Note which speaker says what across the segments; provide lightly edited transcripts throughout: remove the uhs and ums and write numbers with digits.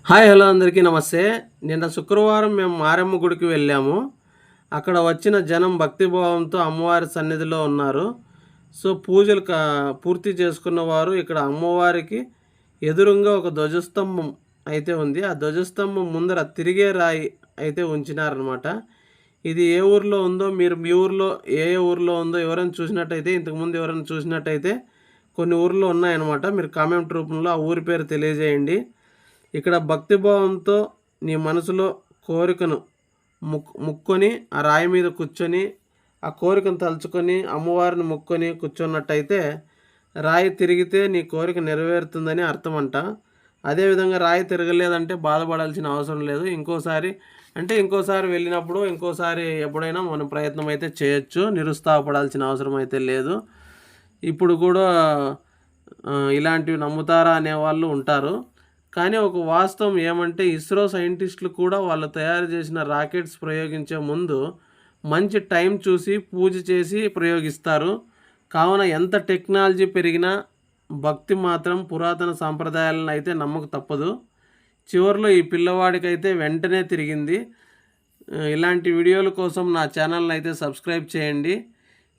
Speaker 1: Hi hello అందరికీ నమస్తే. నిన్న శుక్రవారం మేము మారెమ్మ గుడికి వెళ్ళాము. అక్కడ వచ్చిన జనం భక్తిభావంతో అమ్మవారి సన్నిధిలో ఉన్నారు. సో పూజలు పూర్తి చేసుకున్న వారు ఇక్కడ అమ్మవారికి ఎదురుంగా ఒక ధ్వజస్తంభం అయితే ఉంది. ఆ ధ్వజస్తంభం ముందర తిరిగే రాయి అయితే ఉంచినారనమాట. ఇది ఏ ఊర్లో ఉందో, మీరు మీ ఊర్లో ఏ ఊర్లో ఉందో ఎవరైనా చూసినట్టయితే, ఇంతకుముందు ఎవరైనా చూసినట్టయితే కొన్ని ఊర్లో ఉన్నాయన్నమాట. మీరు కామెంట్ రూపంలో ఆ ఊరి పేరు తెలియజేయండి. ఇక్కడ భక్తిభావంతో నీ మనసులో కోరికను ముక్కొని ఆ రాయి మీద కూర్చొని ఆ కోరికను తలుచుకొని అమ్మవారిని ముక్కొని కూర్చున్నట్టయితే రాయి తిరిగితే నీ కోరిక నెరవేరుతుందని అర్థం అంట. అదేవిధంగా రాయి తిరగలేదంటే బాధపడాల్సిన అవసరం లేదు. ఇంకోసారి వెళ్ళినప్పుడు ఇంకోసారి ఎప్పుడైనా మనం ప్రయత్నం అయితే చేయొచ్చు. నిరుత్సాహపడాల్సిన అవసరం అయితే లేదు. ఇప్పుడు కూడా ఇలాంటివి నమ్ముతారా అనేవాళ్ళు ఉంటారు. కానీ ఒక వాస్తవం ఏమంటే, ఇస్రో సైంటిస్టులు కూడా వాళ్ళు తయారు చేసిన రాకెట్స్ ప్రయోగించే ముందు మంచి టైం చూసి పూజ చేసి ప్రయోగిస్తారు. కావున ఎంత టెక్నాలజీ పెరిగినా భక్తి మాత్రం పురాతన సాంప్రదాయాలను అయితే నమ్మక తప్పదు. చివరిలో ఈ పిల్లవాడికైతే వెంటనే తిరిగింది. ఇలాంటి వీడియోల కోసం నా ఛానల్ని అయితే సబ్స్క్రైబ్ చేయండి.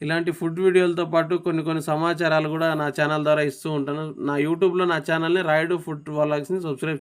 Speaker 1: ఇలాంటి ఫుడ్ వీడియోలతో పాటు కొన్ని సమాచారాలు కూడా నా ఛానల్ ద్వారా ఇస్తూ ఉంటాను. నా యూట్యూబ్లో నా ఛానల్ని రాయుడు ఫుడ్ వ్లాగ్స్ని సబ్స్క్రైబ్